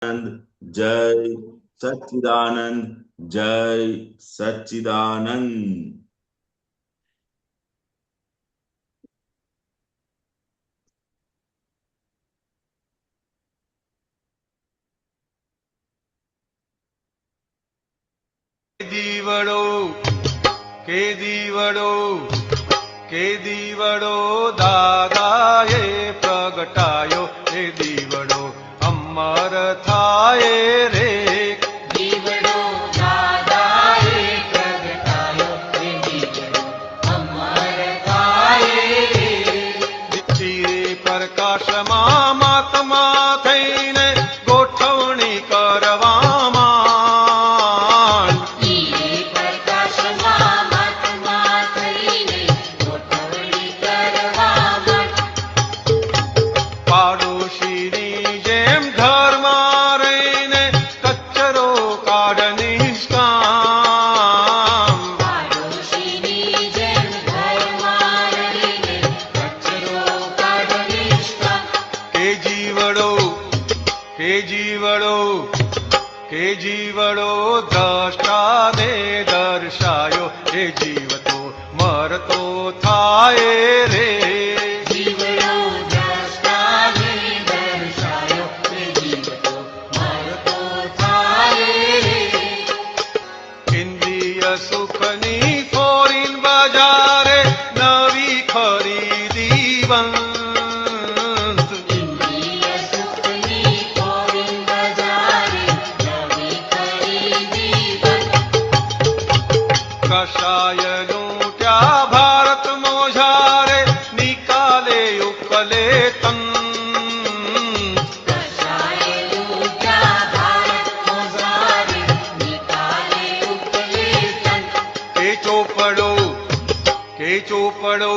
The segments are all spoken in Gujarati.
જય સચ્ચિદાનંદ જય સચ્ચિદાનંદ. દીવડો કે દીવડો કે દીવડો દાદાએ પ્રગટાયો એ દીવડો અમર થાય રે. દીવડો દાદાએ પ્રગટાયો એ દીવડો અમર થાય રે. ચીરે પ્રકાશમાં મહાત્મા થઈને ગોઠવણી કરવામાં પાડોશીની જેમ ઘરમાં રહીને કચરો કાઢ નિષ્કામ. પાડોશીની જેમ ઘરમાં રહીને કચરો કાઢ નિષ્કામ. કે જીવડો કે જીવડો કે જીવડો દ્રષ્ટાને દર્શાયો એ જીવતો મરતો થાય રે. દીવડો દ્રષ્ટાને દર્શાયો એ જીવતો મરતો થાય રે. ઇન્દ્રિય સુખની ફોરીન બજારે નવી ખરીદી બંધ. ઇન્દ્રિય સુખની ફોરીન બજારે નવી ખરીદી બંધ. કષાય લૂંટ્યા ભારત મોજારે નિકાલે ઉકલે તન. કશાય લૂંટ્યા ભારત મોજારે નિકાલે ઉકલે તન. કે ચોપડો કે ચોપડો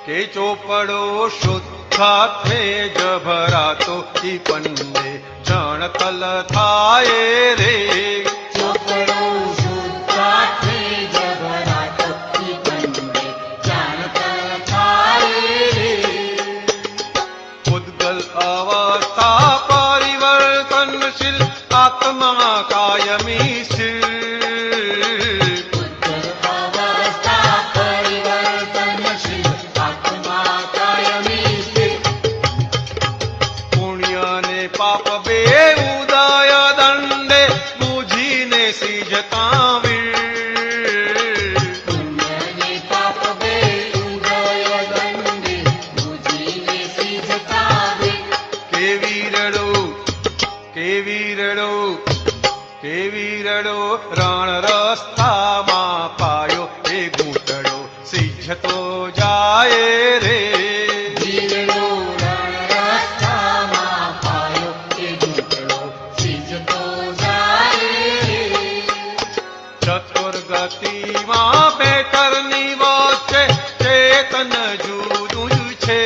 કે ચોપડો શુદ્ધાત્મે જ ભરાતો ઈ પંડે જણતલ થાય રે. ચોપડો શુદ્ધાત્મે જ ભરાતો ઈ પંડે જાણતર થાય રે. ઉદ્ગલ અવસ્થા પરિવર્તનશીલ આત્મા કાયમી સ્થિર. ઉત્તર અવસ્થા પરિવર્તનશીલ આત્મા કાયમી સ્થિર. પુણ્ય ને પાપ બે ઉદય દંડે બુજીને સિજતા વીર. પુણ્યને પાપ બે ઉદય દંડે બુજીને સિજતા વીર. કે વીરડો કે વીરડો કે વીરડો રણ રસ્તામાં પાયો એ ઘૂંટડો સિજતો જાય રે. દીવડો રણ રસ્તામાં પાયો એ ઘૂંટડો સિજતો જાય રે. ચતુર્ગતિમાં પેટરની વચ્ચે ચેતન જુદું જ છે.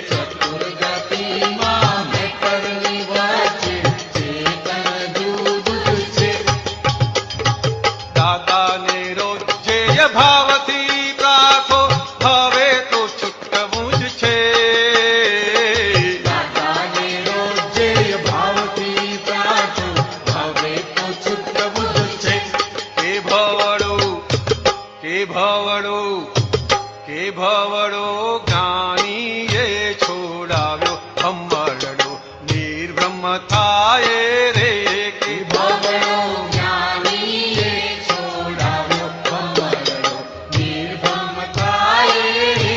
ચતુર્ગતિમાં મેટરની વચ્ચે ચેતન જુદું છે. દાદાને રોજે ભાવથી પ્રાર્થો હવે તો છૂટવું જ છે. દાદાને રોજે ભાવથી પ્રાર્થો હવે તો છૂટવું જ છે. કે ભવડો કે ભવડો કે ભવડો જ્ઞાનીએ છોડાવ્યો ભમરડો નિર્બ્રહ્મ થાય રે. કે ભવડો જ્ઞાનીએ છોડાવ્યો ભમરડો નિર્ભમ થાય રે.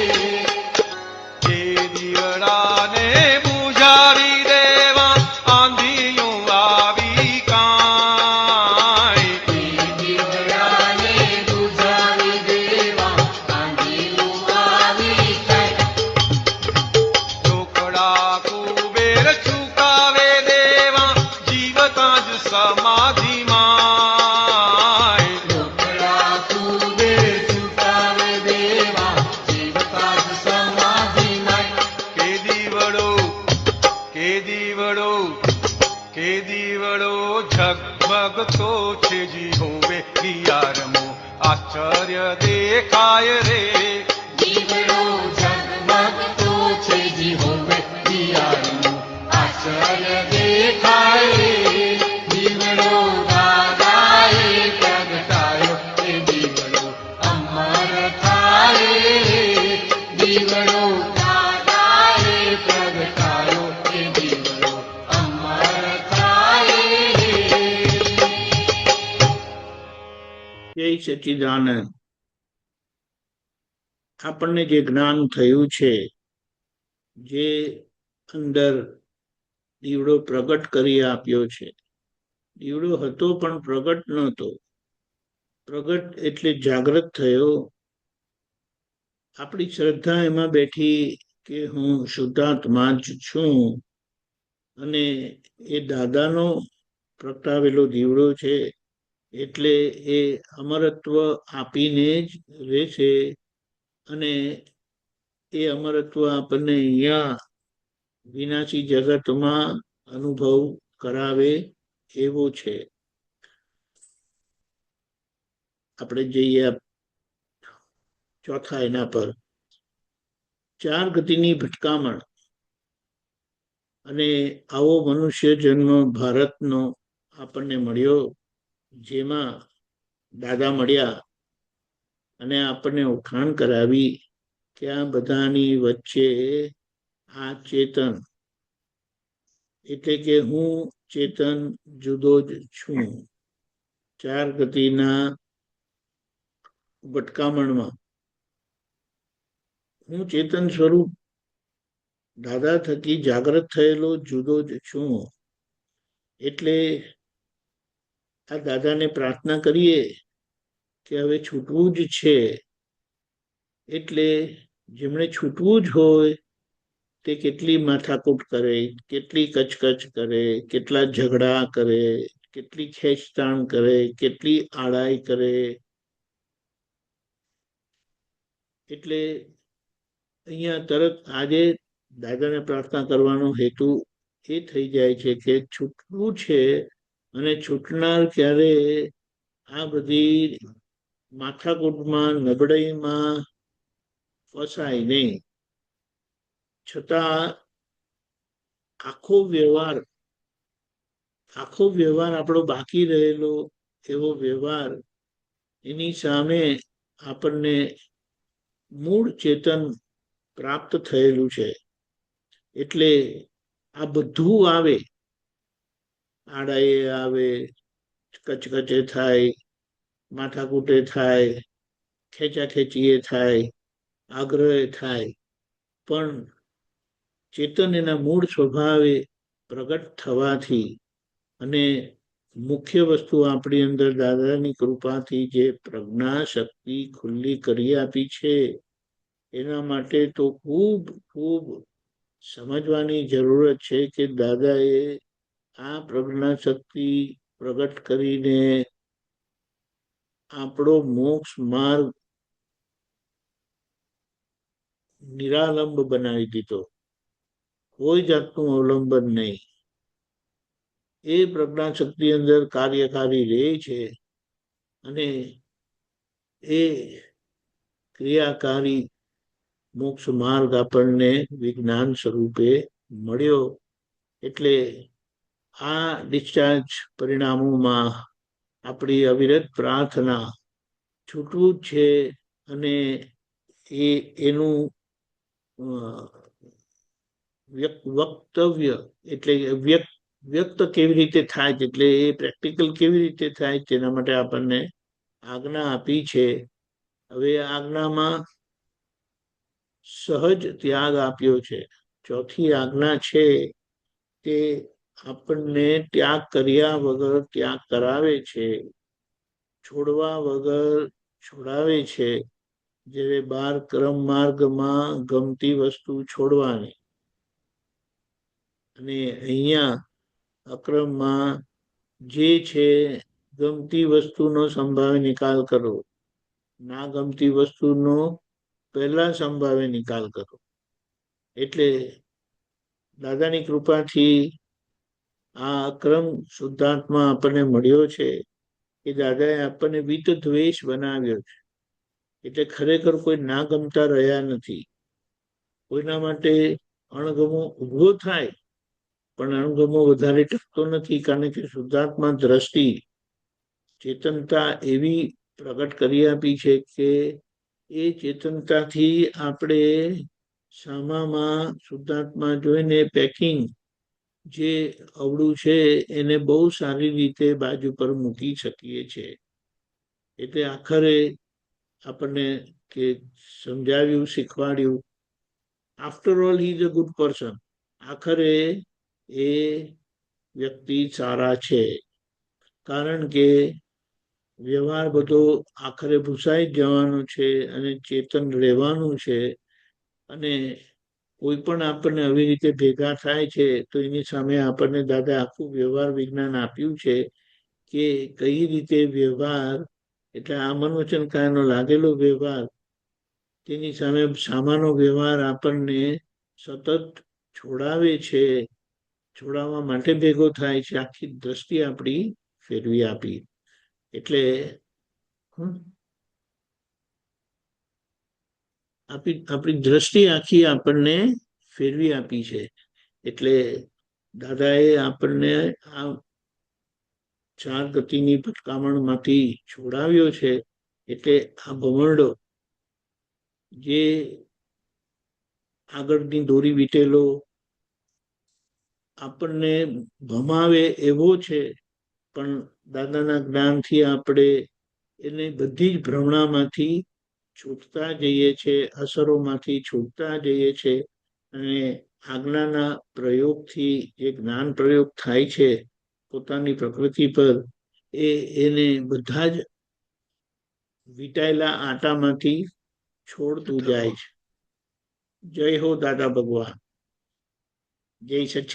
કે દીવડાને બુઝાવી દેવા આંધિયું આવી કાંઈ. એ દીવડાને બુઝાવી દેવા આંધિયું આવી કાંઈ. ચોકડા કુબેર ચૂકાવે દેવા જીવતા જ સમાધિમાં. લોકડા કુબેર ચૂકાવે દેવા જીવતા જ સમાધિમાં. કે દીવડો કે દીવડો કે દીવડો ઝગમગતો છે જી હોવે હિયારમો આશ્ચર્ય દેખાય રે. દીવડો ઝગમગતો છે જી હોવે દિયાળનું આશ્ચર્ય ચલ દેખાય દીવડો દાદાએ પ્રગટાયો એ દીવડો અમર થાય દીવડો દાદાએ પ્રગટાયો એ દીવડો અમર થાય જય સચ્ચિદાનંદ. આપણને જે જ્ઞાન થયું છે, જે અંદર દીવડો પ્રગટ કરી આપ્યો છે, દીવડો હતો પણ પ્રગટ નહોતો. પ્રગટ એટલે જાગૃત થયો. આપણી શ્રદ્ધા એમાં બેઠી કે હું શુદ્ધાત્મા જ છું અને એ દાદાનો પ્રગટાવેલો દીવડો છે, એટલે એ અમરત્વ આપીને જ રહેશે અને એ અમરત્વ આપણને અહીંયા વિનાશી જગતમાં અનુભવ કરાવે એવો છે. આપણે જઈએ ચોથા એના પર. 4 ગતિની ભટકામણ અને આવો મનુષ્ય જન્મ ભારતનો આપણને મળ્યો, જેમાં દાદા મળ્યા અને આપણને ઓળખાણ કરાવી કે આ બધાની વચ્ચે આ ચેતન એટલે કે હું ચેતન જુદો જ છું. 4 ગતિના ભટકામણમાં હું ચેતન સ્વરૂપ દાદા થકી જાગૃત થયેલો જુદો જ છું. એટલે આ દાદાને પ્રાર્થના કરીએ કે હવે છૂટવું જ છે. એટલે જેમણે છૂટવું જ હોય તે કેટલી માથાકૂટ કરે, કેટલી કચકચ કરે, કેટલા ઝઘડા કરે, કેટલી ખેંચતાણ કરે, કેટલી આડાઈ કરે. એટલે અહીંયા તરત આજે દાદાને પ્રાર્થના કરવાનો હેતુ એ થઈ જાય છે કે છૂટવું છે અને છૂટનાર ક્યારે આ બધી માથાકૂટમાં નબળાઈમાં ફસાય નહીં. છતાં આખો વ્યવહાર આપણો બાકી રહેલો એવો વ્યવહાર, એની સામે આપણને મૂળ ચેતન પ્રાપ્ત થયેલું છે. એટલે આ બધું આવે, આડાએ આવે, કચકચે થાય, માથાકૂટે થાય, ખેંચાખેંચીએ થાય, આગ્રહે થાય, પણ ચેતન એના મૂળ સ્વભાવે પ્રગટ થવાથી અને મુખ્ય વસ્તુ આપણી અંદર દાદાની કૃપાથી જે પ્રજ્ઞા શક્તિ ખુલ્લી કરી આપી છે, એના માટે તો ખૂબ ખૂબ સમજવાની જરૂરત છે કે દાદાએ આ પ્રજ્ઞા શક્તિ પ્રગટ કરીને આપણો મોક્ષ માર્ગ નિરાલંબ બનાવી દીધો. કોઈ જાતનું અવલંબન નહીં. એ પ્રજ્ઞા શક્તિ અંદર કાર્યકારી રહે છે અને એ ક્રિયાકારી મોક્ષ માર્ગ આપણને વિજ્ઞાન સ્વરૂપે મળ્યો. એટલે આ ડિસ્ચાર્જ પરિણામોમાં આપણી અવિરત પ્રાર્થના છૂટવું જ છે અને એનું વક્તવ્ય એટલે વ્યક્ત કેવી રીતે થાય, એટલે એ પ્રેક્ટિકલ કેવી રીતે થાય તેના માટે આપણને આજ્ઞા આપી છે. હવે આજ્ઞામાં સહજ ત્યાગ આપ્યો છે. ચોથી આજ્ઞા છે તે આપણને ત્યાગ કર્યા વગર ત્યાગ કરાવે છે, છોડવા વગર છોડાવે છે. જ્યારે 12 ક્રમ માર્ગમાં ગમતી વસ્તુ છોડવાની અને અહીંયા અક્રમમાં જે છે ગમતી વસ્તુનો સંભાવે નિકાલ કરો, ના ગમતી વસ્તુનો પહેલા સંભાવે નિકાલ કરો. એટલે દાદાની કૃપાથી આ અક્રમ શુદ્ધાત્મા આપણને મળ્યો છે કે દાદાએ આપણને વિત દ્વેષ બનાવ્યો છે. એટલે ખરેખર કોઈ ના ગમતા રહ્યા નથી. કોઈના માટે અણગમો ઉભો થાય પણ અણગમો વધારે ટકતો નથી, કારણ કે શુદ્ધાત્મા દ્રષ્ટિ ચેતનતા એવી પ્રગટ કરી આપી છે કે એ ચેતનતાથી આપણે સામામાં શુદ્ધાત્મા જોઈને પેકિંગ જે અવળું છે એને બહુ સારી રીતે બાજુ પર મૂકી શકીએ છીએ. એટલે આખરે આપણને કે સમજાવ્યું, શીખવાડ્યું, after all he is a good person. આખરે એ વ્યક્તિ સારા છે, કારણ કે વ્યવહાર બધો આખરે ભૂસાઈ જ જવાનો છે અને ચેતન રહેવાનું છે. અને કોઈ પણ આપણને આવી રીતે ભેગા થાય છે તો એની સામે આપણને દાદા આખું વ્યવહાર વિજ્ઞાન આપ્યું છે કે કઈ રીતે વ્યવહાર, એટલે આ મન વચન કાયાનો લાગેલો વ્યવહાર, તેની સામે સામાનો વ્યવહાર આપણને સતત છોડાવે છે, છોડાવવા માટે ભેગો થાય છે. આખી દ્રષ્ટિ આપણી ફેરવી આપી. એટલે આપણી દ્રષ્ટિ આખી આપણને ફેરવી આપી છે. એટલે દાદાએ આપણને આ 4 ગતિની ભટકામણ માંથી છોડાવ્યો છે. એટલે આ ભમરડો જે આગળની દોરી વીટેલો આપણને ભમાવે એવો છે, પણ દાદાના જ્ઞાનથી આપણે એને બધી જ ભ્રમણામાંથી છૂટતા જઈએ છીએ, અસરોમાંથી છૂટતા જઈએ છીએ. અને આજ્ઞાના પ્રયોગથી જે જ્ઞાન પ્રયોગ થાય છે પોતાની પ્રકૃતિ પર, એને બધા જ વીટાયેલા આટામાંથી છોડતું જાય છે. જય હો દાદા ભગવાન. જય સચ્ચિદાનંદ.